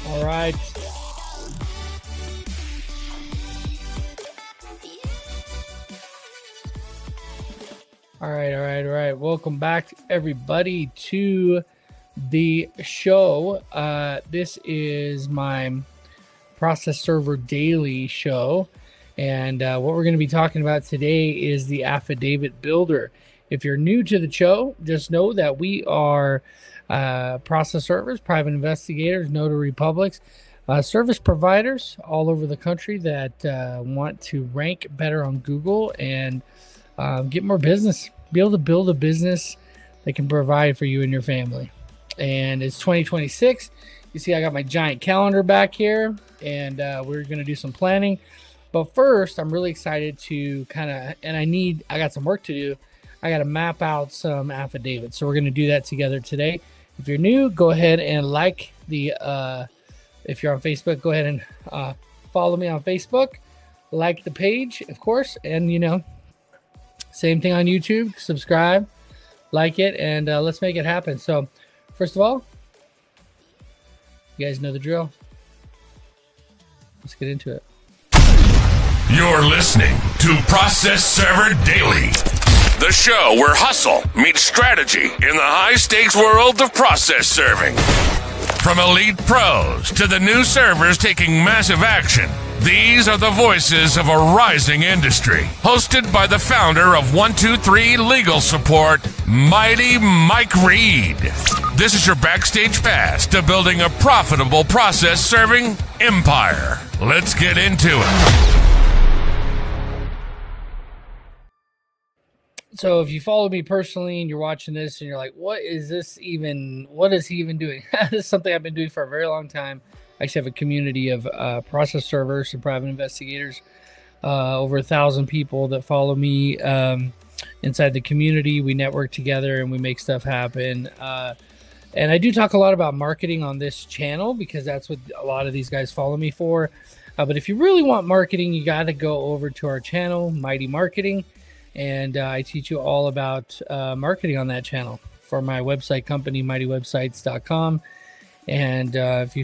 All right. All right. Welcome back, everybody, to the show. This is my Process Server Daily show. And what we're going to be talking about today is the Affidavit Builder. If you're new to the show, just know that we are process servers, private investigators, notary publics, service providers all over the country that want to rank better on Google and get more business, be able to build a business that can provide for you and your family. And it's 2026. You see, I got my giant calendar back here, and we're going to do some planning. But first, I'm really excited to I got some work to do. I got to map out some affidavits. So we're going to do that together today. If you're new, go ahead and like if you're on Facebook, go ahead and follow me on Facebook. Like the page, of course. And, same thing on YouTube. Subscribe, like it, and let's make it happen. So, first of all, you guys know the drill. Let's get into it. You're listening to Process Server Daily, the show where hustle meets strategy in the high-stakes world of process serving. From elite pros to the new servers taking massive action, these are the voices of a rising industry. Hosted by the founder of 123 Legal Support, Mighty Mike Reed. This is your backstage pass to building a profitable process serving empire. Let's get into it. So if you follow me personally and you're watching this and you're like, what is he even doing? This is something I've been doing for a very long time. I actually have a community of process servers and private investigators, over 1,000 people that follow me inside the community. We network together and we make stuff happen. And I do talk a lot about marketing on this channel because that's what a lot of these guys follow me for. But if you really want marketing, you got to go over to our channel, Mighty Marketing. And I teach you all about marketing on that channel for my website company, mightywebsites.com. And if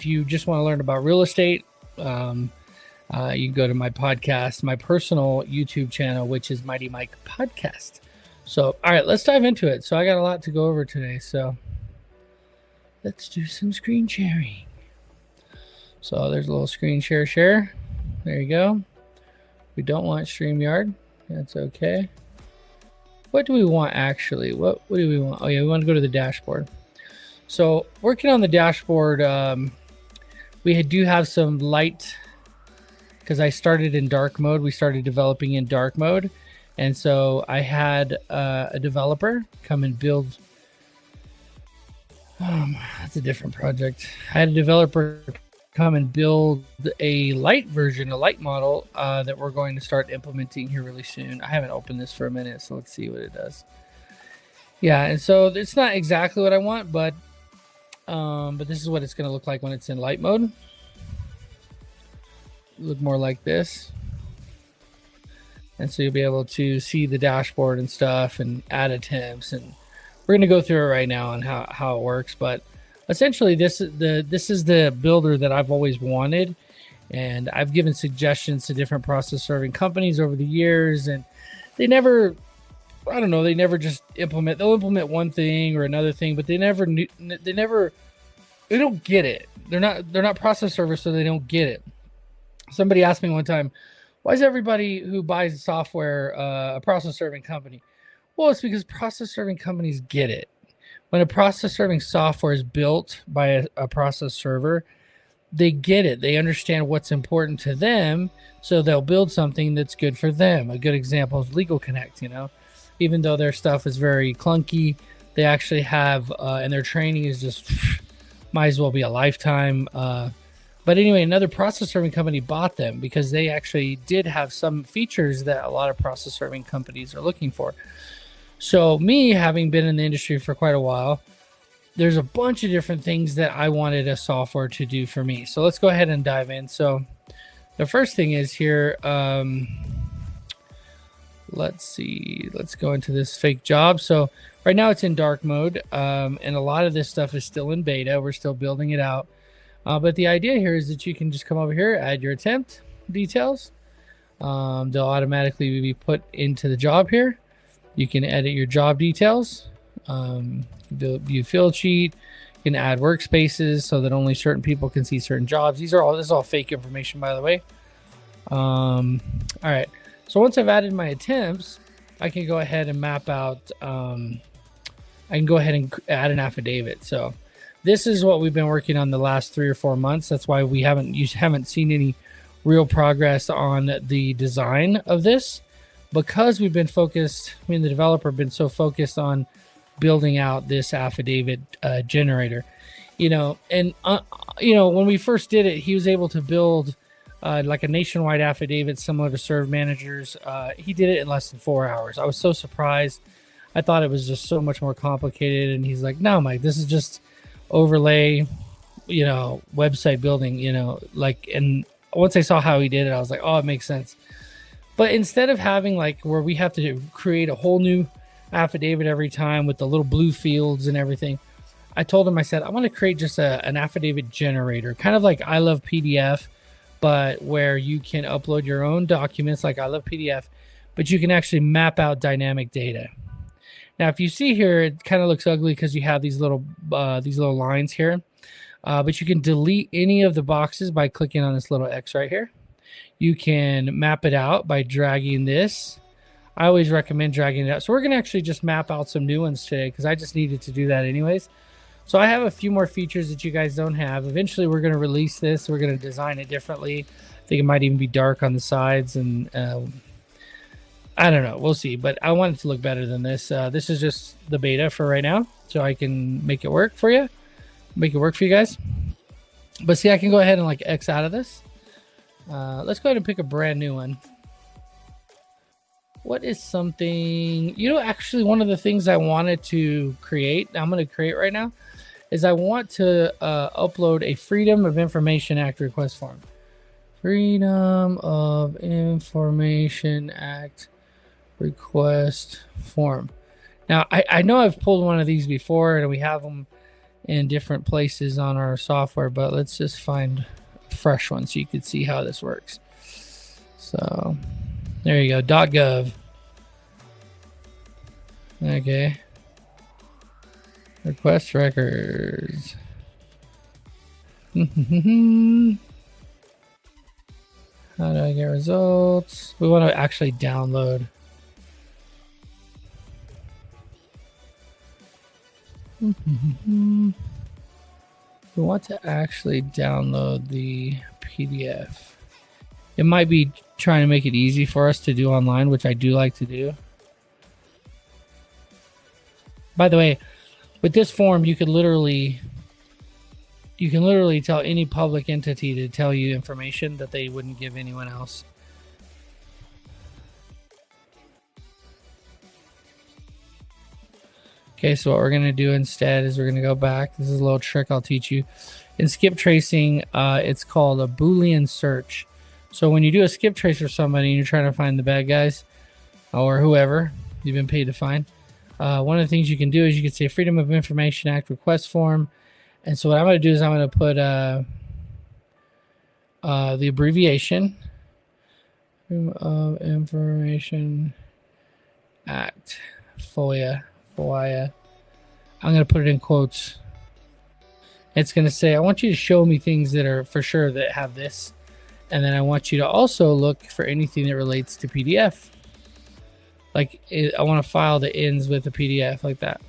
you just want to learn about real estate, you can go to my podcast, my personal YouTube channel, which is Mighty Mike Podcast. So, all right, let's dive into it. So I got a lot to go over today. So let's do some screen sharing. So there's a little screen share. There you go. We don't want StreamYard. That's okay. What do we want actually? What do we want? Oh yeah, we want to go to the dashboard. So working on the dashboard, we do have some light because I started in dark mode. We started developing in dark mode. And so I had a developer come and build. That's a different project. I had a developer come and build a light version, a light model that we're going to start implementing here really soon. I haven't opened this for a minute, so let's see what it does. Yeah, and so it's not exactly what I want, but this is what it's going to look like when it's in light mode. Look more like this. And so you'll be able to see the dashboard and stuff and add attempts, and we're going to go through it right now on how it works, but essentially, this is the builder that I've always wanted, and I've given suggestions to different process serving companies over the years, and they never just implement. They'll implement one thing or another thing, but they don't get it. They're not process servers, so they don't get it. Somebody asked me one time, why is everybody who buys software a process serving company? Well, it's because process serving companies get it. When a process serving software is built by a process server, they get it. They understand what's important to them, so they'll build something that's good for them. A good example is Legal Connect. Even though their stuff is very clunky, they actually have, and their training is just might as well be a lifetime. But anyway, another process serving company bought them because they actually did have some features that a lot of process serving companies are looking for. So me having been in the industry for quite a while, there's a bunch of different things that I wanted a software to do for me. So let's go ahead and dive in. So the first thing is here, let's see. Let's go into this fake job. So right now it's in dark mode, and a lot of this stuff is still in beta. We're still building it out. But the idea here is that you can just come over here, add your attempt details. They'll automatically be put into the job here. You can edit your job details. View field sheet. You can add workspaces so that only certain people can see certain jobs. This is all fake information, by the way. All right. So once I've added my attempts, I can go ahead and map out. I can go ahead and add an affidavit. So this is what we've been working on the last 3 or 4 months. That's why you haven't seen any real progress on the design of this, because we've been focused. I mean, the developer been so focused on building out this affidavit generator, and when we first did it, he was able to build like a nationwide affidavit similar to Serve Managers. He did it in less than 4 hours. I was so surprised. I thought it was just so much more complicated, and he's like, "No, Mike, this is just overlay, website building, and once I saw how he did it, I was like, oh, it makes sense." But instead of having like where we have to create a whole new affidavit every time with the little blue fields and everything, I told him, I said, I want to create just an affidavit generator, kind of like I Love PDF, but where you can upload your own documents like I Love PDF, but you can actually map out dynamic data. Now, if you see here, it kind of looks ugly because you have these little lines here. But you can delete any of the boxes by clicking on this little X right here. You can map it out by dragging this. I always recommend dragging it out. So we're going to actually just map out some new ones today because I just needed to do that anyways. So I have a few more features that you guys don't have. Eventually, we're going to release this. We're going to design it differently. I think it might even be dark on the sides, and I don't know. We'll see. But I want it to look better than this. This is just the beta for right now, so I can make it work for you. Make it work for you guys. But see, I can go ahead and like X out of this. Let's go ahead and pick a brand new one. What is something, actually one of the things I wanted to create, I'm going to create right now, is I want to upload a Freedom of Information Act request form. Freedom of Information Act request form. Now, I know I've pulled one of these before and we have them in different places on our software, but let's just find a fresh one so you can see how this works. So there you go, .gov. Okay. Request records. How do I get results? We want to actually download. We want to actually download the PDF. It might be trying to make it easy for us to do online, which I do like to do. By the way, with this form, you can literally tell any public entity to tell you information that they wouldn't give anyone else. Okay, so what we're going to do instead is we're going to go back. This is a little trick I'll teach you. In skip tracing, it's called a Boolean search. So when you do a skip trace for somebody and you're trying to find the bad guys or whoever you've been paid to find, one of the things you can do is you can say Freedom of Information Act request form. And so what I'm going to do is I'm going to put the abbreviation Freedom of Information Act, FOIA. I'm going to put it in quotes. It's going to say, I want you to show me things that are for sure that have this. And then I want you to also look for anything that relates to PDF. Like I want a file that ends with a PDF like that.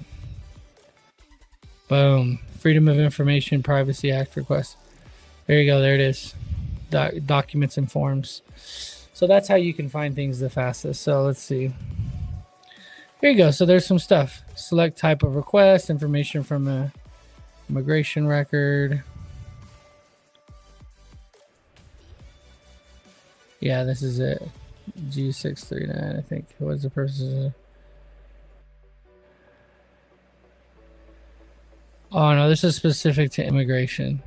Boom. Freedom of Information Privacy Act request. There you go. There it is. Documents and forms. So that's how you can find things the fastest. So let's see. Here you go. So there's some stuff. Select type of request, information from a immigration record. Yeah, this is it. G639, I think. What's the purpose? Oh no, this is specific to immigration.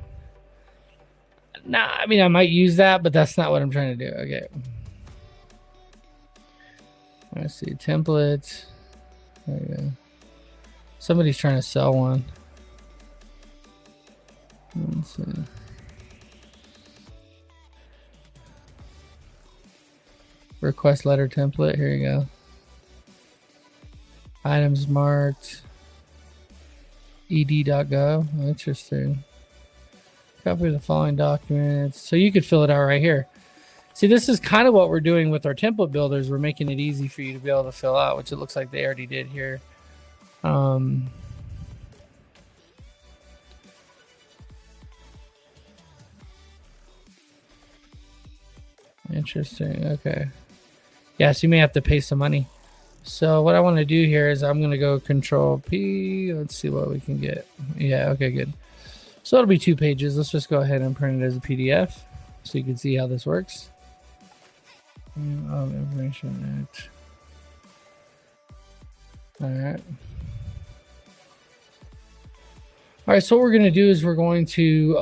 Nah, I mean I might use that, but that's not what I'm trying to do. Okay. Let's see, templates. There you go. Somebody's trying to sell one. Let's see. Request letter template. Here you go. Items marked. ed.gov. Interesting. Copy the following documents. So you could fill it out right here. See, this is kind of what we're doing with our template builders. We're making it easy for you to be able to fill out, which it looks like they already did here. Interesting. Okay. Yeah, so you may have to pay some money. So what I want to do here is I'm going to go Control P. Let's see what we can get. Yeah, okay, good. So it'll be 2 pages. Let's just go ahead and print it as a PDF so you can see how this works. Information. All right. All right, so what we're going to do is we're going to,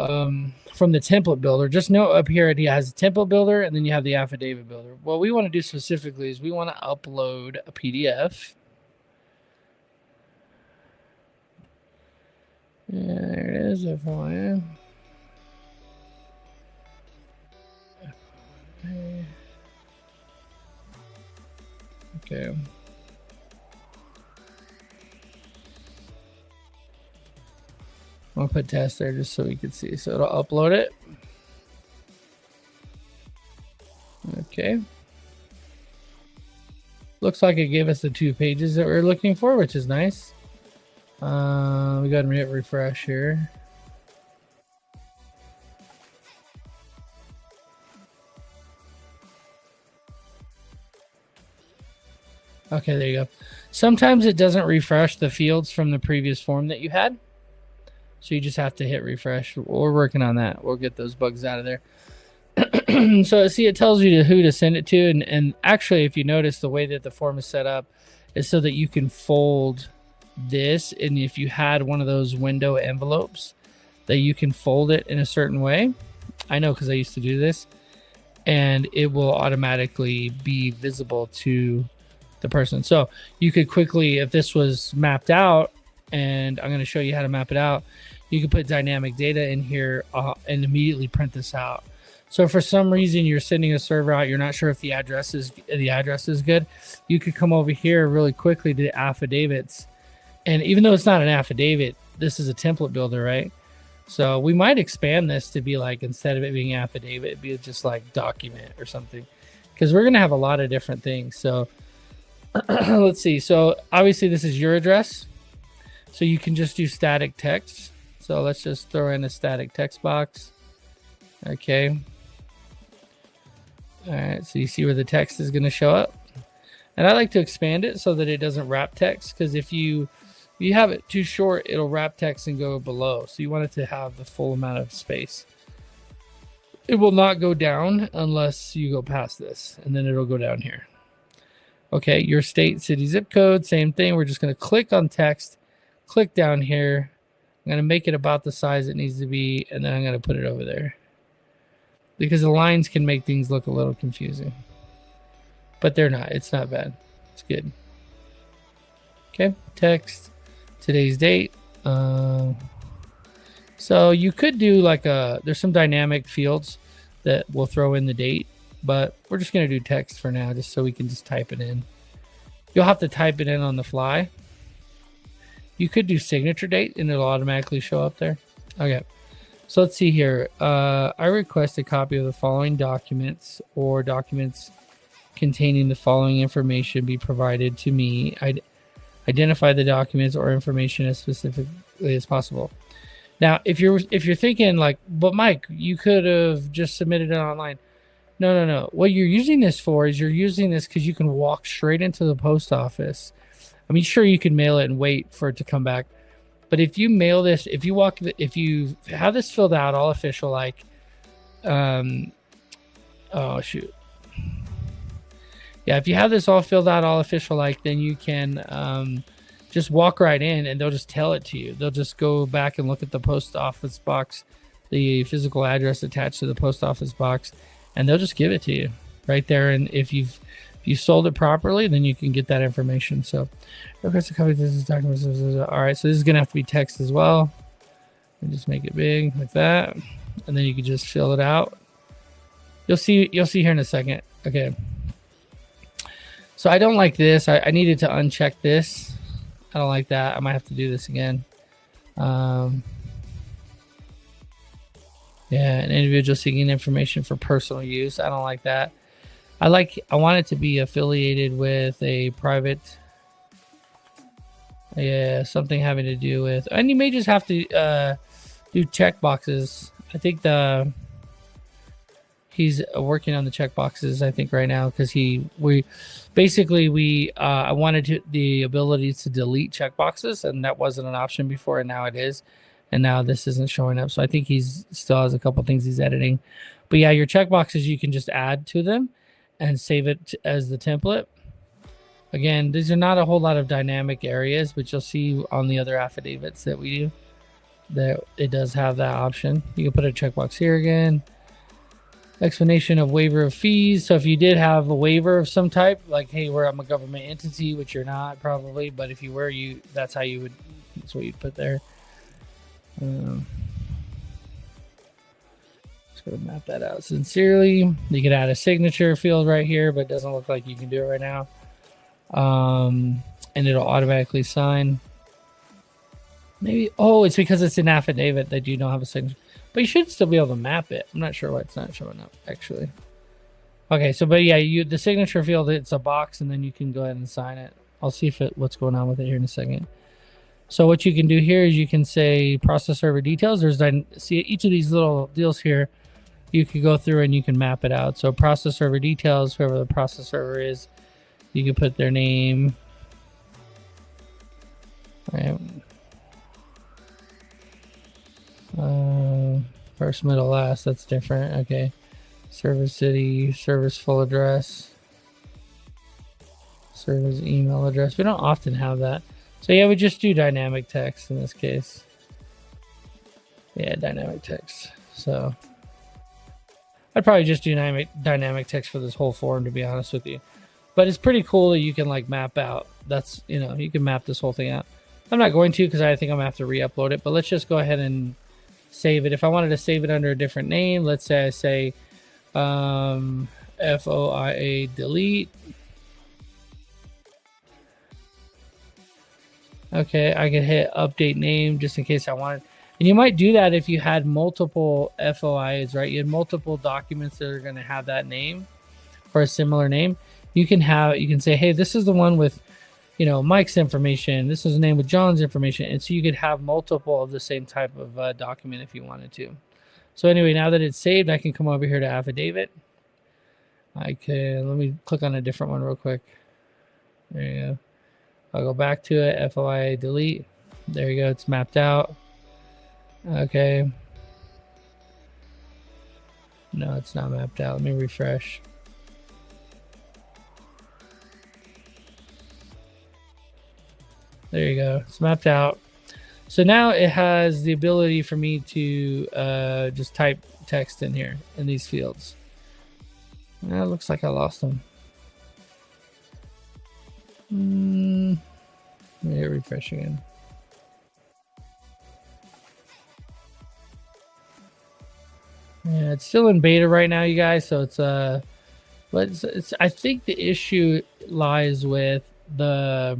from the template builder, just note up here it has a template builder and then you have the affidavit builder. What we want to do specifically is we want to upload a PDF. Yeah, there it is. FYI. Okay. I'll put test there just so we can see. So it'll upload it. Okay. Looks like it gave us the 2 pages that we're looking for, which is nice. We go ahead and hit refresh here. Okay, there you go. Sometimes it doesn't refresh the fields from the previous form that you had. So you just have to hit refresh. We're working on that. We'll get those bugs out of there. So see, it tells you who to send it to. And actually, if you notice, the way that the form is set up is so that you can fold this. And if you had one of those window envelopes, that you can fold it in a certain way. I know because I used to do this. And it will automatically be visible to the person. So you could quickly, if this was mapped out, and I'm going to show you how to map it out, you can put dynamic data in here and immediately print this out. So for some reason you're sending a server out, you're not sure if the address is good, you could come over here really quickly to affidavits. And even though it's not an affidavit, this is a template builder, right? So we might expand this to be like, instead of it being affidavit, it'd be just like document or something, because we're going to have a lot of different things. So let's see. So obviously this is your address. So you can just do static text. So let's just throw in a static text box. Okay. All right. So you see where the text is going to show up. And I like to expand it so that it doesn't wrap text. Because if you have it too short, it'll wrap text and go below. So you want it to have the full amount of space. It will not go down unless you go past this. And then it'll go down here. Okay. Your state, city, zip code, same thing. We're just going to click on text. Click down here. I'm going to make it about the size it needs to be, and then I'm going to put it over there. Because the lines can make things look a little confusing. But they're not. It's not bad. It's good. Okay. Text. Today's date. So you could do like there's some dynamic fields that will throw in the date. But we're just going to do text for now, just so we can just type it in. You'll have to type it in on the fly. You could do signature date and it'll automatically show up there. Okay. So let's see here. I request a copy of the following documents or documents containing the following information be provided to me. I'd identify the documents or information as specifically as possible. Now, if you're thinking like, but Mike, you could have just submitted it online. No. What you're using this for is you're using this because you can walk straight into the post office. I mean, sure, you can mail it and wait for it to come back. But if you mail this, if you have this filled out all official, like, oh, shoot. Yeah, if you have this all filled out all official, like, then you can just walk right in and they'll just tell it to you. They'll just go back and look at the post office box, the physical address attached to the post office box, and they'll just give it to you right there. And if you you sold it properly, then you can get that information. So request a copy of this document. All right, so this is gonna have to be text as well. And just make it big like that, and then you can just fill it out. You'll see here in a second. Okay. So I don't like this. I needed to uncheck this. I don't like that. I might have to do this again. Yeah, an individual seeking information for personal use. I don't like that. I want it to be affiliated with a private. Yeah, something having to do with, and you may just have to do check boxes. I think he's working on the check boxes, I think, right now, because I wanted the ability to delete check boxes, and that wasn't an option before, and now it is, and now this isn't showing up. So I think he's still has a couple things he's editing. But yeah, your check boxes, you can just add to them and save it as the template. Again, these are not a whole lot of dynamic areas, but you'll see on the other affidavits that we do that it does have that option. You can put a checkbox here again. Explanation of waiver of fees. So if you did have a waiver of some type, like, hey, I'm a government entity, which you're not probably, but if you were, that's what you'd put there. Just gonna map that out. Sincerely, you could add a signature field right here, but it doesn't look like you can do it right now. And it'll automatically sign. Maybe, it's because it's an affidavit that you don't have a signature, but you should still be able to map it. I'm not sure why it's not showing up actually. Okay, so but yeah, the signature field, it's a box, and then you can go ahead and sign it. I'll see what's going on with it here in a second. So what you can do here is you can say process server details. See each of these little deals here, you can go through and you can map it out. So process server details, whoever the process server is, you can put their name. All right. First, middle, last, that's different. Okay. Service city, service full address, service email address. We don't often have that. So yeah, we just do dynamic text in this case. Yeah, dynamic text. So I'd probably just do dynamic text for this whole form, to be honest with you. But it's pretty cool that you can like map out. That's, you can map this whole thing out. I'm not going to, because I think I'm gonna have to re-upload it, but let's just go ahead and save it. If I wanted to save it under a different name, let's say I say FOIA delete. Okay, I can hit update name just in case I wanted. And you might do that if you had multiple FOIs, right? You had multiple documents that are going to have that name or a similar name. You can say, hey, this is the one with, Mike's information. This is the name with John's information. And so you could have multiple of the same type of document if you wanted to. So anyway, now that it's saved, I can come over here to affidavit. Let me click on a different one real quick. There you go. I'll go back to it, FOIA delete. There you go, it's mapped out. Okay. No, it's not mapped out. Let me refresh. There you go, it's mapped out. So now it has the ability for me to just type text in here in these fields. It looks like I lost them. Let me hit refresh again. Yeah, it's still in beta right now, you guys. So it's I think the issue lies with the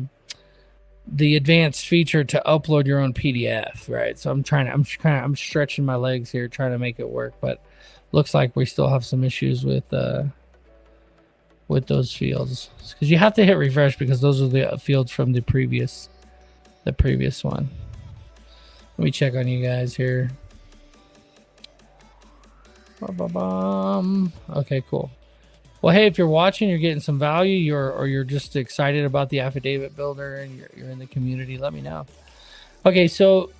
advanced feature to upload your own PDF, right? So I'm stretching my legs here trying to make it work, but looks like we still have some issues with those fields, because you have to hit refresh because those are the fields from the previous one. Let me check on you guys here. Okay, cool. Well, hey, if you're watching, you're getting some value, or you're just excited about the affidavit builder and you're in the community, let me know. Okay, so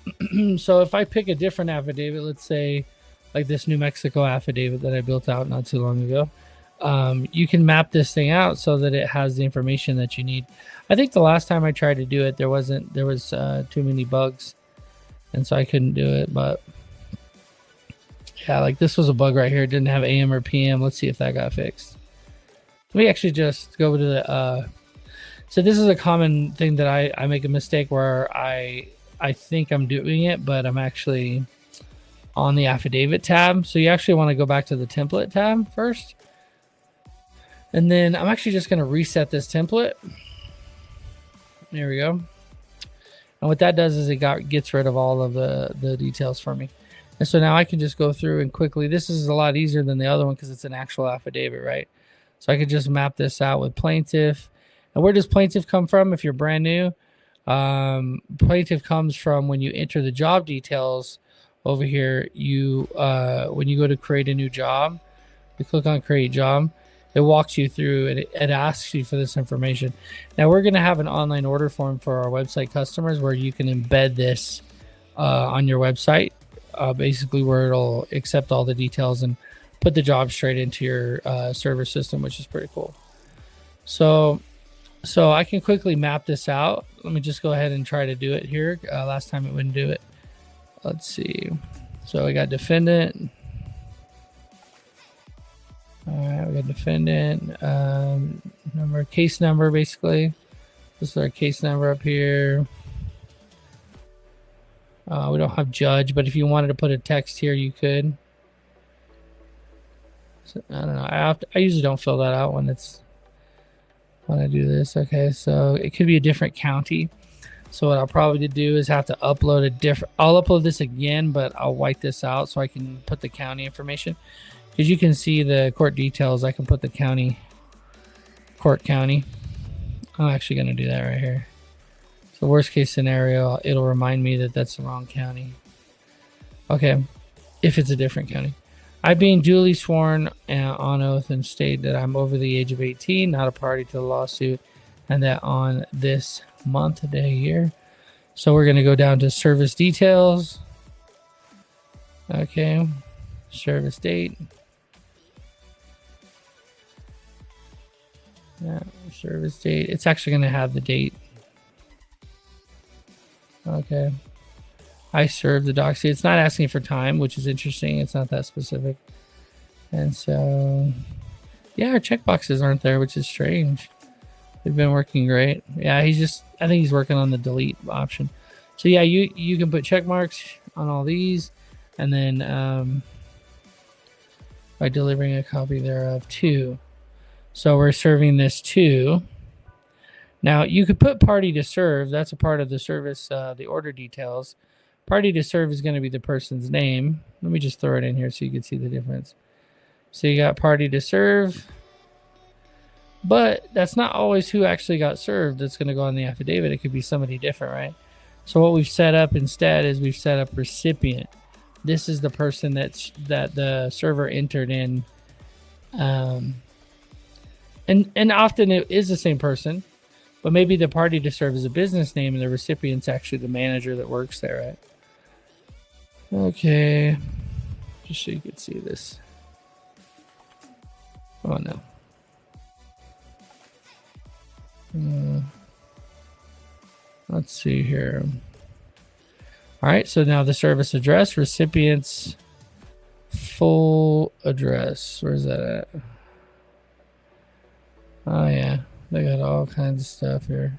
so if I pick a different affidavit, let's say like this New Mexico affidavit that I built out not too long ago, you can map this thing out so that it has the information that you need. I think the last time I tried to do it, there was too many bugs, and so I couldn't do it. But yeah, like this was a bug right here. It didn't have AM or PM. Let's see if that got fixed. Let me actually just go to the so this is a common thing that I make a mistake where I think I'm doing it, but I'm actually on the affidavit tab. So you actually want to go back to the template tab first. And then I'm actually just going to reset this template. There we go. And what that does is it gets rid of all of the details for me. And so now I can just go through and quickly, this is a lot easier than the other one because it's an actual affidavit, right? So I could just map this out with plaintiff. And where does plaintiff come from if you're brand new? Plaintiff comes from when you enter the job details over here. You when you go to create a new job, you click on create job. It walks you through and it asks you for this information. Now we're going to have an online order form for our website customers where you can embed this on your website, basically where it'll accept all the details and put the job straight into your server system, which is pretty cool. So I can quickly map this out. Let me just go ahead and try to do it here. Last time it wouldn't do it. Let's see. So I got defendant. All right, we got defendant number, case number, basically. This is our case number up here. We don't have judge, but if you wanted to put a text here, you could. So, I don't know. I usually don't fill that out when I do this. Okay, so it could be a different county. So what I'll probably do is have to upload a different. I'll upload this again, but I'll wipe this out so I can put the county information. As you can see the court details, I can put the county, court county. I'm actually going to do that right here. So worst case scenario, it'll remind me that that's the wrong county. Okay, if it's a different county. I being duly sworn on oath and state that I'm over the age of 18, not a party to the lawsuit, and that on this month, day, year. So we're going to go down to service details. Okay, service date. Yeah, service date. It's actually going to have the date. Okay. I served the doc. See, it's not asking for time, which is interesting. It's not that specific. And so, yeah, our checkboxes aren't there, which is strange. They've been working great. Yeah, I think he's working on the delete option. So yeah, you can put check marks on all these, and then by delivering a copy thereof to. So we're serving this to. Now you could put party to serve. That's a part of the service, the order details. Party to serve is going to be the person's name. Let me just throw it in here so you can see the difference. So you got party to serve, but that's not always who actually got served that's going to go on the affidavit. It could be somebody different, right? So what we've set up instead is we've set up recipient. This is the person that the server entered in. And often it is the same person, but maybe the party to serve is a business name and the recipient's actually the manager that works there, right? Okay, just so you can see this. Oh no. Let's see here. All right, so now the service address, recipient's full address. Where's that at? Oh yeah, they got all kinds of stuff here.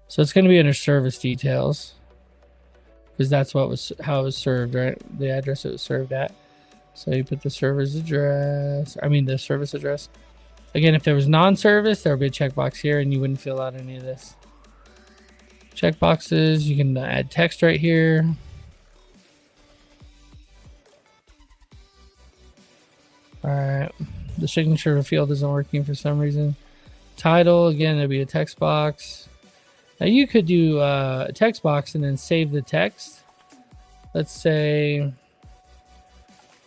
So it's going to be under service details because that's how it was served, right? The address it was served at. So you put the server's address. I mean the service address. Again, if there was non-service, there would be a checkbox here, and you wouldn't fill out any of this. Checkboxes. You can add text right here. All right. The signature field isn't working for some reason. Title, again, there'll be a text box. Now you could do a text box and then save the text. Let's say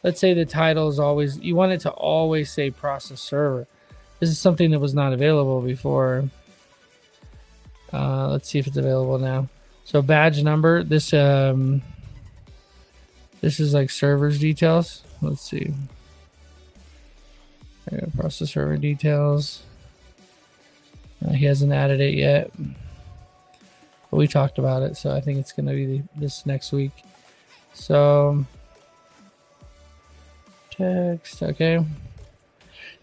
the title is always, you want it to always say process server. This is something that was not available before. Let's see if it's available now. So badge number, this is like server's details. Let's see. Process server details. He hasn't added it yet, but we talked about it, so I think it's going to be this next week. So text, okay.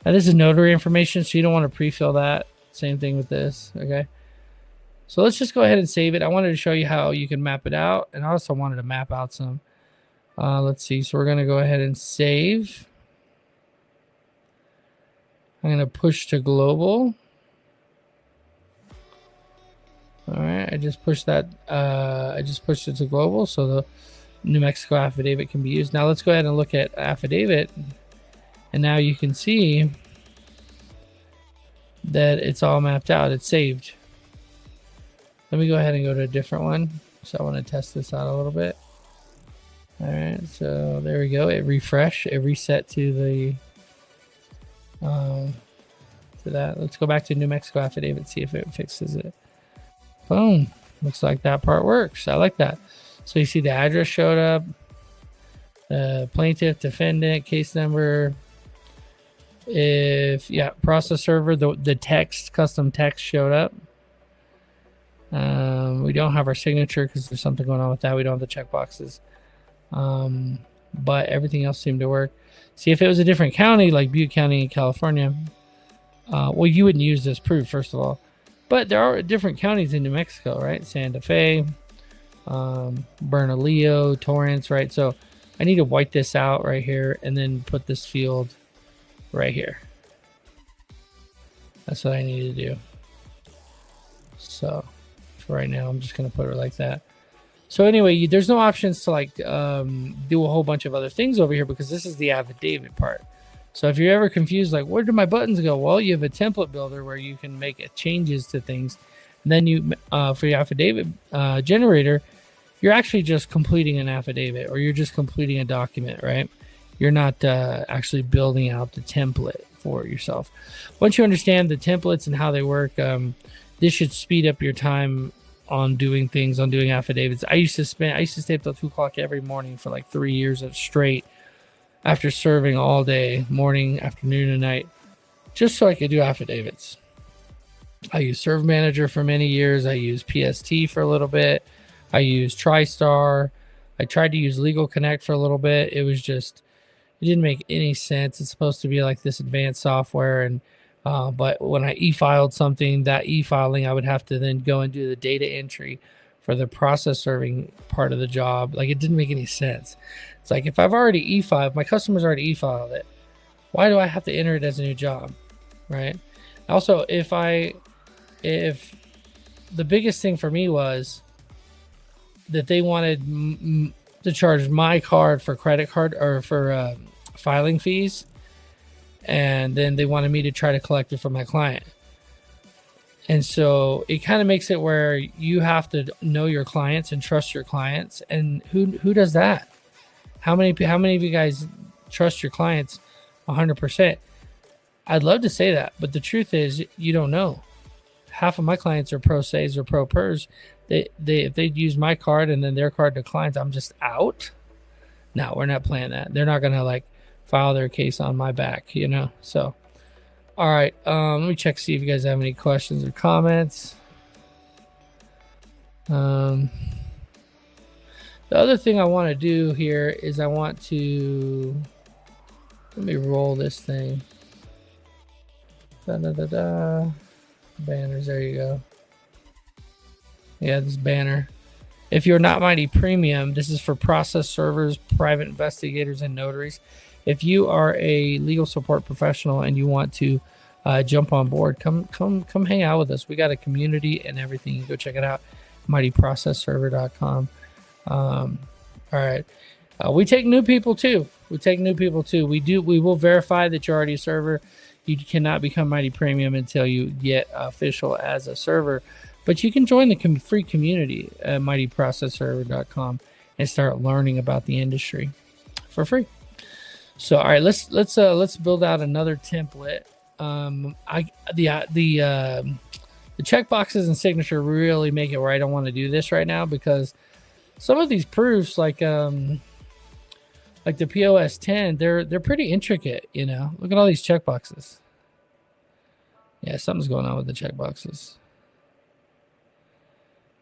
Now this is notary information, so you don't want to pre-fill that. Same thing with this, okay? So let's just go ahead and save it. I wanted to show you how you can map it out, and I also wanted to map out some. Let's see, so we're gonna go ahead and save. I'm gonna push to global. All right, I just pushed that. I just pushed it to global, so the New Mexico affidavit can be used. Now let's go ahead and look at affidavit, and now you can see that it's all mapped out. It's saved. Let me go ahead and go to a different one. So I want to test this out a little bit. All right, so there we go. It refreshed. It reset to the to that. Let's go back to New Mexico affidavit, see if it fixes it. Boom. Looks like that part works. I like that. So you see the address showed up, plaintiff, defendant, case number. If process server, the text, custom text showed up. We don't have our signature because there's something going on with that. We don't have the checkboxes. But everything else seemed to work. See, if it was a different county, like Butte County in California, well, you wouldn't use this proof, first of all. But there are different counties in New Mexico, right? Santa Fe, Bernalillo, Torrance, right? So I need to wipe this out right here and then put this field right here. That's what I need to do. So for right now, I'm just going to put it like that. So anyway, there's no options to like do a whole bunch of other things over here because this is the affidavit part. So if you're ever confused, like where do my buttons go? Well, you have a template builder where you can make changes to things. And then you, for your affidavit generator, you're actually just completing an affidavit or you're just completing a document, right? You're not actually building out the template for yourself. Once you understand the templates and how they work, this should speed up your time on doing things, on doing affidavits. I used to stay up till 2 o'clock every morning for like 3 years straight after serving all day, morning, afternoon, and night, just so I could do affidavits. I used Serve Manager for many years. I used PST for a little bit. I used TriStar. I tried to use Legal Connect for a little bit. It didn't make any sense. It's supposed to be like this advanced software, and but when I e-filed something, that e-filing, I would have to then go and do the data entry for the process serving part of the job. Like, it didn't make any sense. It's like, if I've already e-filed, my customer's already e-filed it, why do I have to enter it as a new job, right? Also, if the biggest thing for me was that they wanted to charge my card for credit card or for filing fees, and then they wanted me to try to collect it from my client. And so it kind of makes it where you have to know your clients and trust your clients. And who does that? How many of you guys trust your clients 100%? I'd love to say that, but the truth is you don't know. Half of my clients are pro ses or pro pers. If they use my card and then their card declines, I'm just out. No, we're not playing that. They're not gonna like file their case on my back, you know. So all right, let me check, see if you guys have any questions or comments. The other thing I want to do here is I want to, let me roll this thing. Banners, there you go. Yeah, this banner. If you're not Mighty Premium, this is for process servers, private investigators, and notaries. If you are a legal support professional and you want to jump on board, come hang out with us. We got a community and everything. You go check it out, mightyprocessserver.com. All right. We take new people too. We will verify that you're already a server. You cannot become Mighty Premium until you get official as a server, but you can join the free community at mightyprocessserver.com and start learning about the industry for free. So, all right, let's build out another template. The checkboxes and signature really make it where I don't want to do this right now, because some of these proofs, like the POS 10, they're pretty intricate, you know. Look at all these checkboxes. Yeah, something's going on with the checkboxes.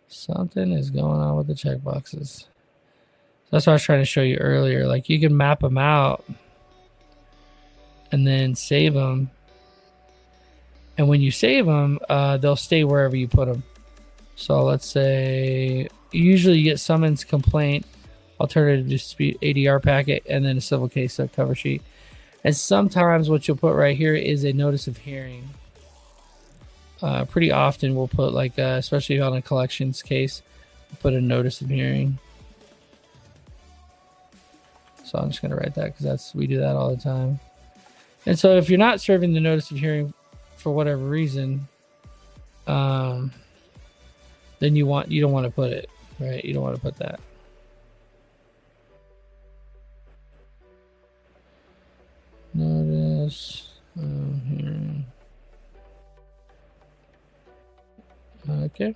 Something is going on with the checkboxes. That's what I was trying to show you earlier. Like, you can map them out and then save them. And when you save them, they'll stay wherever you put them. So let's say usually you get summons, complaint, alternative dispute, ADR packet, and then a civil case cover sheet. And sometimes what you'll put right here is a notice of hearing. Pretty often we'll put like, especially on a collections case, we'll put a notice of hearing. So I'm just going to write that because we do that all the time. And so if you're not serving the notice of hearing for whatever reason, then you don't want to put it, right? You don't want to put that. Notice of hearing. Okay.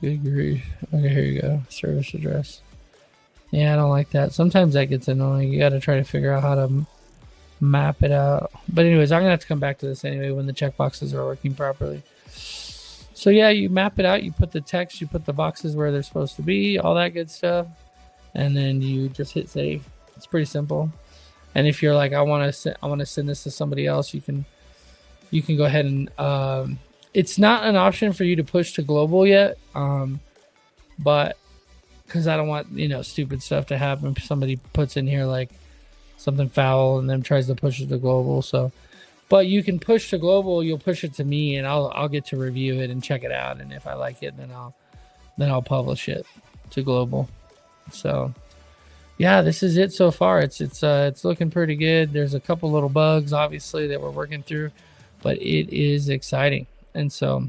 Good grief. Okay, here you go. Service address. Yeah, I don't like that. Sometimes that gets annoying. You got to try to figure out how to map it out. But anyways, I'm going to have to come back to this anyway when the checkboxes are working properly. So yeah, you map it out. You put the text, you put the boxes where they're supposed to be, all that good stuff. And then you just hit save. It's pretty simple. And if you're like, I want to send this to somebody else, you can go ahead and it's not an option for you to push to global yet, but because I don't want stupid stuff to happen. Somebody puts in here like something foul and then tries to push it to global. So, but you can push to global. You'll push it to me, and I'll get to review it and check it out. And if I like it, then I'll publish it to global. So, yeah, this is it so far. It's looking pretty good. There's a couple little bugs, obviously, that we're working through, but it is exciting. And so,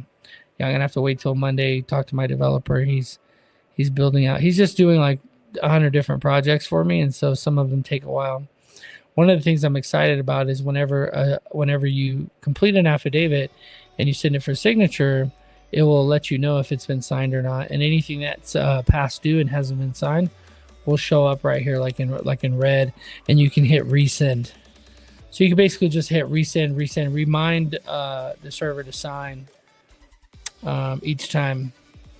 yeah, I'm gonna have to wait till Monday. Talk to my developer. He's building out. He's just doing like 100 different projects for me, and so some of them take a while. One of the things I'm excited about is whenever you complete an affidavit and you send it for signature, it will let you know if it's been signed or not. And anything that's past due and hasn't been signed will show up right here, like in red, and you can hit resend. So you can basically just hit resend, remind the server to sign each time,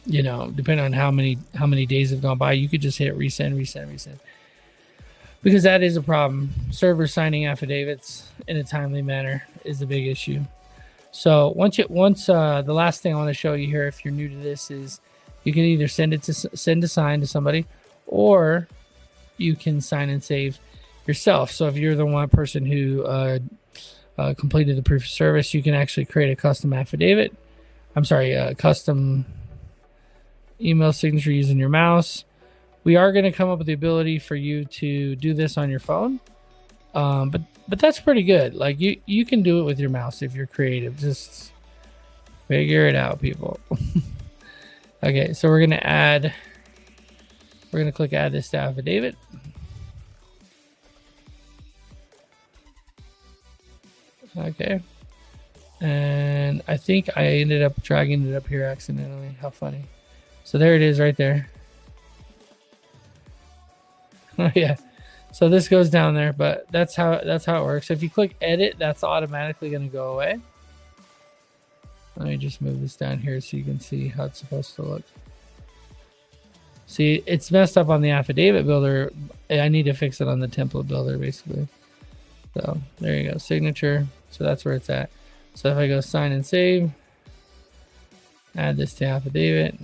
depending on how many days have gone by. You could just hit resend, because that is a problem. Server signing affidavits in a timely manner is the big issue. So once the last thing I want to show you here, if you're new to this, is you can either send to sign to somebody, or you can sign and save yourself. So if you're the one person who completed the proof of service, you can actually create a custom affidavit. Custom email signature using your mouse. We are going to come up with the ability for you to do this on your phone, but that's pretty good. Like you can do it with your mouse if you're creative. Just figure it out, people. Okay, so we're going to click add this to affidavit. Okay, and I think I ended up dragging it up here accidentally. How funny. So there it is right there. Oh yeah, so this goes down there, but that's how it works. If you click edit, that's automatically going to go away. Let me just move this down here so you can see how it's supposed to look. See, it's messed up on the affidavit builder. I need to fix it on the template builder, basically. So there you go, signature. So that's where it's at. So if I go sign and save, add this to affidavit,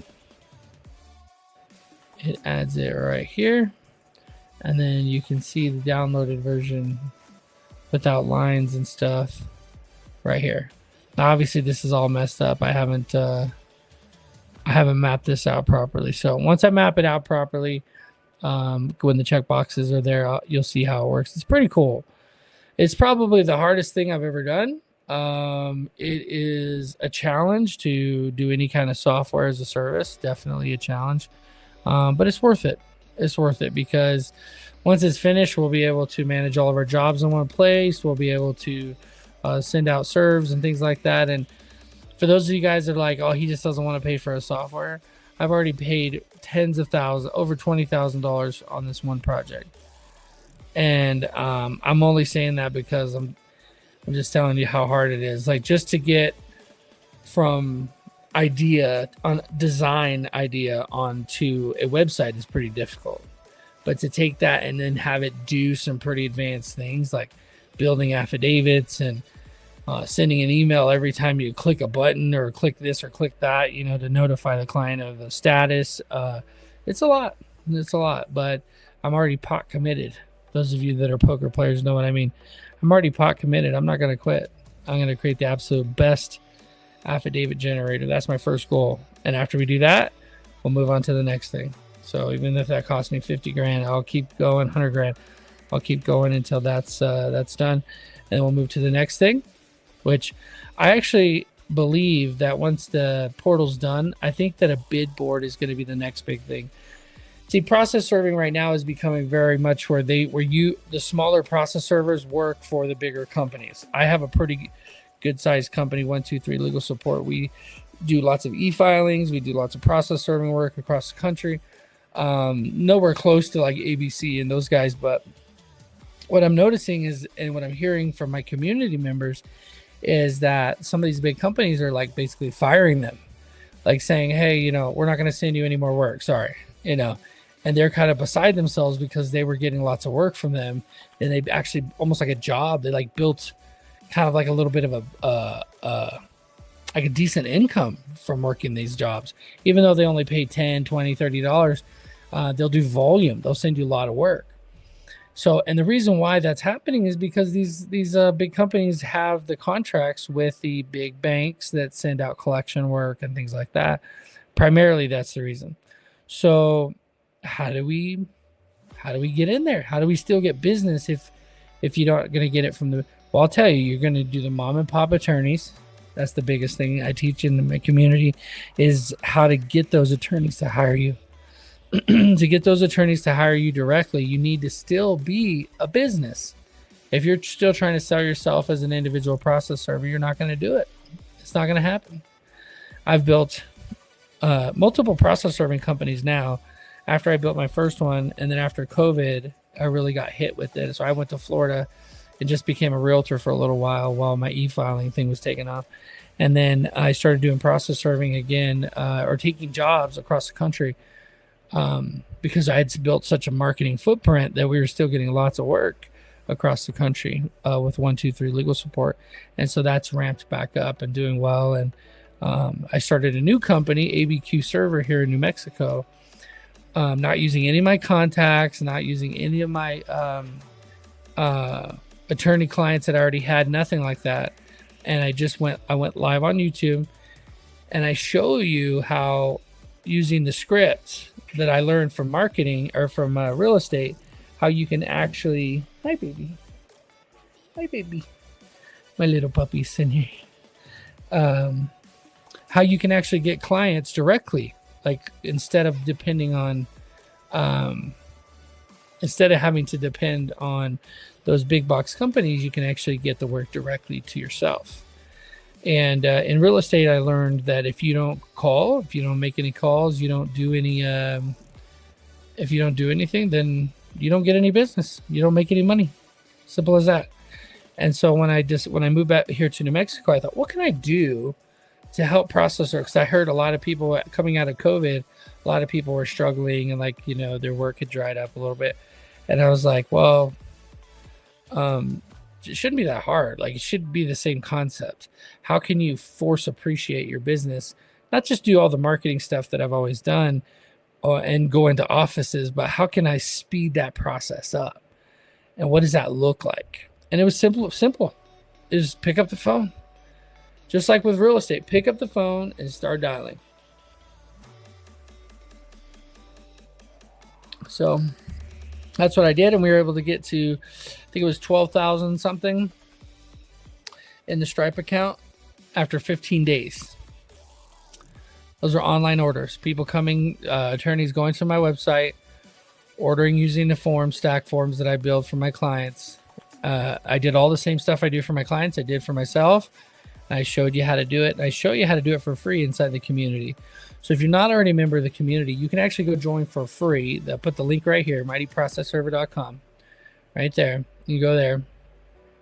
it adds it right here. And then you can see the downloaded version without lines and stuff right here. Now, obviously this is all messed up. I haven't mapped this out properly. So once I map it out properly, when the checkboxes are there, you'll see how it works. It's pretty cool. It's probably the hardest thing I've ever done. It is a challenge to do any kind of software as a service. Definitely a challenge, but it's worth it. It's worth it because once it's finished, we'll be able to manage all of our jobs in one place. We'll be able to send out serves and things like that. And for those of you guys that are like, oh, he just doesn't want to pay for a software, I've already paid tens of thousands, over $20,000 on this one project. And I'm only saying that because I'm just telling you how hard it is. Like, just to get from design idea onto a website is pretty difficult. But to take that and then have it do some pretty advanced things like building affidavits and sending an email every time you click a button or click this or click that, to notify the client of the status. It's a lot. But I'm already pot committed. Those of you that are poker players know what I mean. I'm already pot committed. I'm not going to quit. I'm going to create the absolute best affidavit generator. That's my first goal. And after we do that, we'll move on to the next thing. So even if that costs me 50 grand, I'll keep going. 100 grand, I'll keep going until that's done. And then we'll move to the next thing, which I actually believe that once the portal's done, I think that a bid board is going to be the next big thing. See, process serving right now is becoming very much where the smaller process servers work for the bigger companies. I have a pretty good sized company, 123 Legal Support. We do lots of e-filings. We do lots of process serving work across the country. Nowhere close to like ABC and those guys, but what I'm noticing is, and what I'm hearing from my community members, is that some of these big companies are like basically firing them, like saying, hey, we're not going to send you any more work. Sorry, and they're kind of beside themselves because they were getting lots of work from them, and they actually almost like a job. They like built kind of like a little bit of like a decent income from working these jobs, even though they only pay $10, $20, $30. They'll do volume. They'll send you a lot of work. So, and the reason why that's happening is because these big companies have the contracts with the big banks that send out collection work and things like that. Primarily, that's the reason. So, how do we get in there? How do we still get business if you're not going to get it from the? Well, I'll tell you, you're going to do the mom and pop attorneys. That's the biggest thing I teach in my community, is how to get those attorneys to hire you. To get those attorneys to hire you directly, you need to still be a business. If you're still trying to sell yourself as an individual process server, you're not going to do it. It's not going to happen. I've built multiple process serving companies now. After I built my first one, and then after COVID, I really got hit with it. So I went to Florida and just became a realtor for a little while my e-filing thing was taking off. And then I started doing process serving again, or taking jobs across the country. Because I had built such a marketing footprint that we were still getting lots of work across the country with 123 Legal Support. And so that's ramped back up and doing well. And I started a new company, ABQ Server, here in New Mexico, not using any of my contacts, not using any of my attorney clients that I already had, nothing like that. And I went live on YouTube, and I show you how, using the scripts that I learned from marketing or from real estate, how you can actually, hi baby, my little puppy's in here, how you can actually get clients directly, like instead of having to depend on those big box companies, you can actually get the work directly to yourself. And in real estate, I learned that if you don't make any calls, you don't do any, if you don't do anything, then you don't get any business. You don't make any money. Simple as that. And so when I moved back here to New Mexico, I thought, what can I do to help processors? Because I heard a lot of people coming out of COVID, a lot of people were struggling, and their work had dried up a little bit. And I was like, well, it shouldn't be that hard. Like, it should be the same concept. How can you force appreciate your business? Not just do all the marketing stuff that I've always done and go into offices, but how can I speed that process up? And what does that look like? And it was simple. Is pick up the phone. Just like with real estate, pick up the phone and start dialing. So that's what I did, and we were able to get to, I think it was 12,000 something in the Stripe account after 15 days. Those are online orders. People coming, attorneys going to my website, ordering using the stack forms that I build for my clients. I did all the same stuff I do for my clients, I did for myself. I showed you how to do it. I show you how to do it for free inside the community. So if you're not already a member of the community, you can actually go join for free. They'll put the link right here, mightyprocessserver.com. Right there. You go there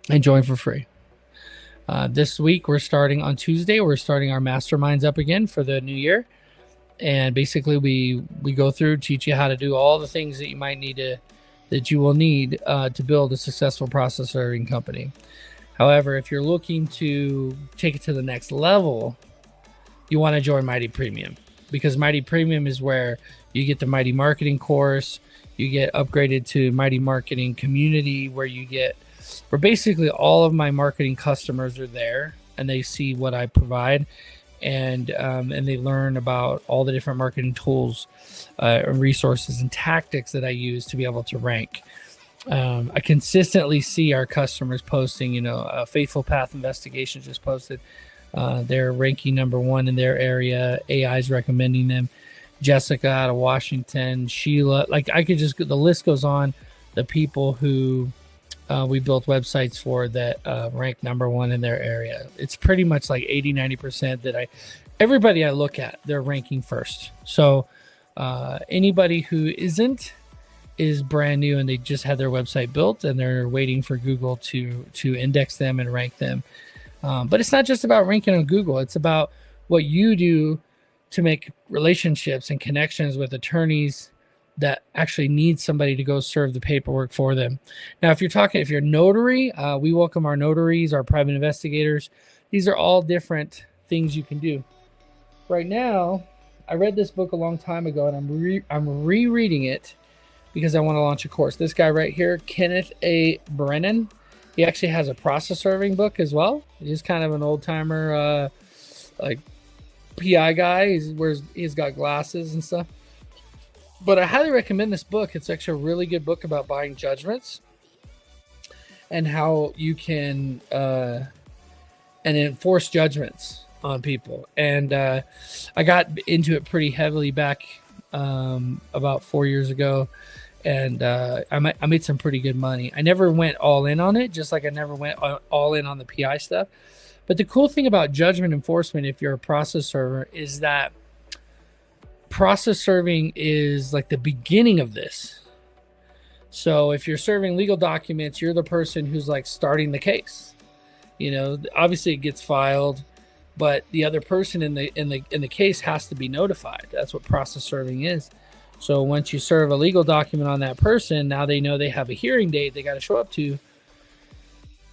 and join for free. This week, we're starting on Tuesday. We're starting our masterminds up again for the new year. And basically, we go through, teach you how to do all the things that you might need that you will need to build a successful process serving company. However, if you're looking to take it to the next level, you want to join Mighty Premium, because Mighty Premium is where you get the Mighty Marketing course. You get upgraded to Mighty Marketing Community, where basically all of my marketing customers are there and they see what I provide, and they learn about all the different marketing tools, resources, and tactics that I use to be able to rank. I consistently see our customers posting, Faithful Path Investigations just posted. They're ranking #1 in their area. AI's recommending them. Jessica out of Washington, Sheila, the list goes on. The people who we built websites for that rank #1 in their area. It's pretty much like 80-90% that everybody I look at, they're ranking first. So anybody who is brand new and they just had their website built and they're waiting for Google to index them and rank them. But it's not just about ranking on Google. It's about what you do to make relationships and connections with attorneys that actually need somebody to go serve the paperwork for them. Now, if you're a notary, we welcome our notaries, our private investigators. These are all different things you can do. Right now, I read this book a long time ago, and I'm rereading it because I want to launch a course. This guy right here, Kenneth A. Brennan, he actually has a process serving book as well. He's kind of an old timer, like PI guy. He's got glasses and stuff. But I highly recommend this book. It's actually a really good book about buying judgments and how you can and enforce judgments on people. And I got into it pretty heavily back about 4 years ago. And I made some pretty good money. I never went all in on it, just like I never went all in on the PI stuff. But the cool thing about judgment enforcement, if you're a process server, is that process serving is like the beginning of this. So if you're serving legal documents, you're the person who's like starting the case. Obviously it gets filed, but the other person in the case has to be notified. That's what process serving is. So once you serve a legal document on that person, now they know they have a hearing date they got to show up to.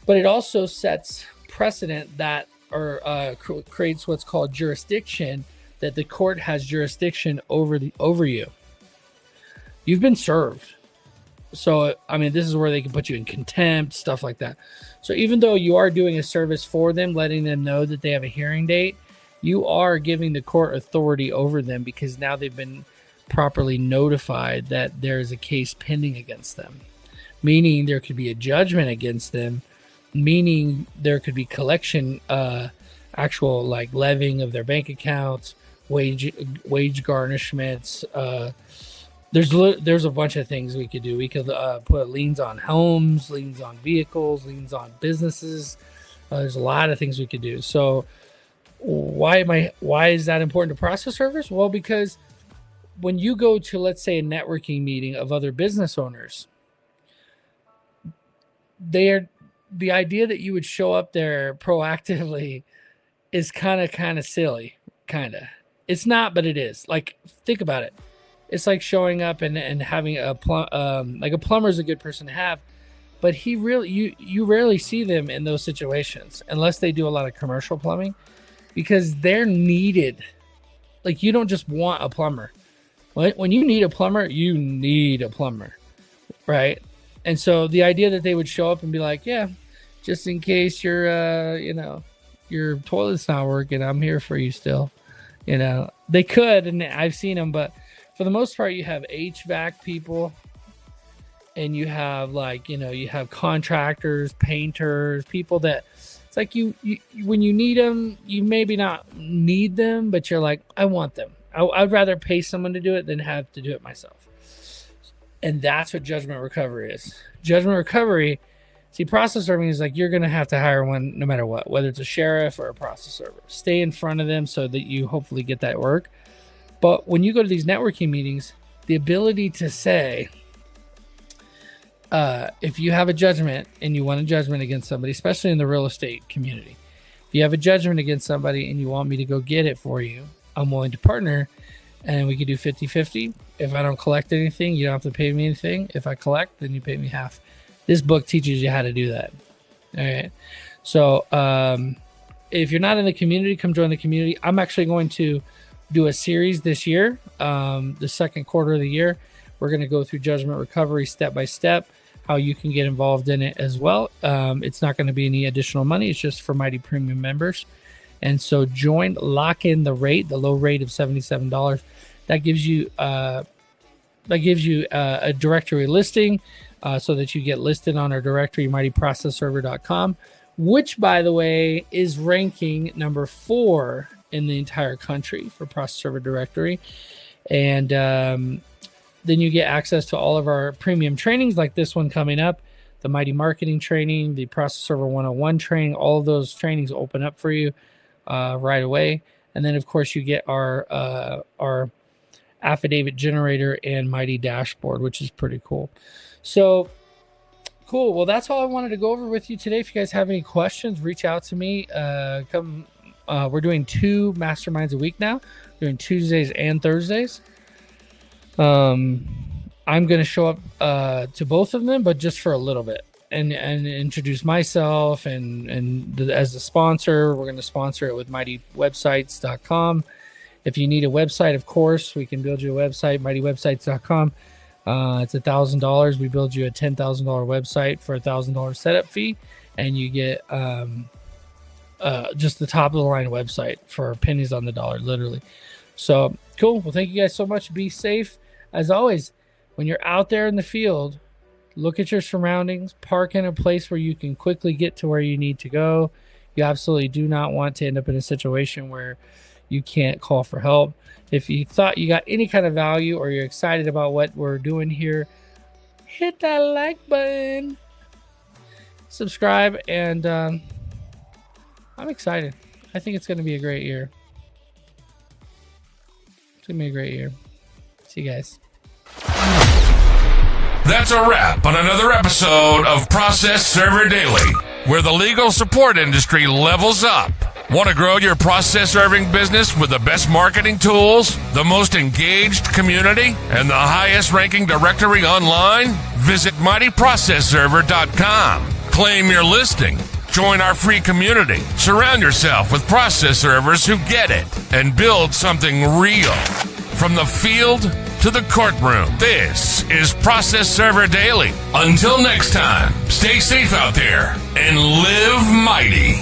But it also sets precedent that creates what's called jurisdiction, that the court has jurisdiction over you. You've been served. So, this is where they can put you in contempt, stuff like that. So even though you are doing a service for them, letting them know that they have a hearing date, you are giving the court authority over them, because now they've been properly notified that there's a case pending against them, meaning there could be a judgment against them, meaning there could be collection, actual like levying of their bank accounts, wage garnishments. There's a bunch of things we could do. We could put liens on homes, liens on vehicles, liens on businesses. There's a lot of things we could do. So why is that important to process servers? Well, because when you go to, let's say, a networking meeting of other business owners, the idea that you would show up there proactively is kind of silly. It's not, but it is. Like, think about it. It's like showing up and having a plumber is a good person to have, but you rarely see them in those situations unless they do a lot of commercial plumbing, because they're needed. Like, you don't just want a plumber. When you need a plumber, you need a plumber, right? And so the idea that they would show up and be like, yeah, just in case your toilet's not working, I'm here for you still. They could, and I've seen them, but for the most part, you have HVAC people, and you have you have contractors, painters, people that it's like you when you need them, you maybe not need them, but you're like, I want them. I'd rather pay someone to do it than have to do it myself. And that's what judgment recovery is. Judgment recovery, process serving is like you're going to have to hire one no matter what, whether it's a sheriff or a process server. Stay in front of them so that you hopefully get that work. But when you go to these networking meetings, the ability to say, if you have a judgment and you want a judgment against somebody, especially in the real estate community, If you have a judgment against somebody and you want me to go get it for you, I'm willing to partner, and we could do 50-50. If I don't collect anything, you don't have to pay me anything. If I collect, then you pay me half. This book teaches you how to do that. All right. So if you're not in the community, come join the community. I'm actually going to do a series this year, the second quarter of the year. We're going to go through judgment recovery step by step, how you can get involved in it as well. It's not going to be any additional money. It's just for Mighty Premium members. And so join, lock in the rate, the low rate of $77. That gives you a directory listing so that you get listed on our directory, mightyprocessserver.com, which, by the way, is ranking number 4 in the entire country for Process Server Directory. And then you get access to all of our premium trainings like this one coming up, the Mighty Marketing Training, the Process Server 101 training. All of those trainings open up for you right away. And then, of course, you get our Affidavit generator and Mighty Dashboard, which is pretty cool. So cool. Well, that's all I wanted to go over with you today. If you guys have any questions, reach out to me. We're doing 2 masterminds a week now, doing Tuesdays and Thursdays. I'm going to show up to both of them, but just for a little bit, and introduce myself and as a sponsor. We're going to sponsor it with mightywebsites.com. If you need a website, of course, we can build you a website, mightywebsites.com. It's $1,000. We build you a $10,000 website for a $1,000 setup fee, and you get just the top of the line website for pennies on the dollar, literally. So cool. Well, thank you guys so much. Be safe. As always, when you're out there in the field, look at your surroundings, park in a place where you can quickly get to where you need to go. You absolutely do not want to end up in a situation where you can't call for help. If you thought you got any kind of value or you're excited about what we're doing here, hit that like button, subscribe, and I'm excited. I think it's going to be a great year. It's going to be a great year. See you guys. That's a wrap on another episode of Process Server Daily, where the legal support industry levels up. Want to grow your process serving business with the best marketing tools, the most engaged community, and the highest ranking directory online? Visit mightyprocessserver.com. Claim your listing. Join our free community. Surround yourself with process servers who get it and build something real. From the field to the courtroom, this is Process Server Daily. Until next time, stay safe out there and live mighty.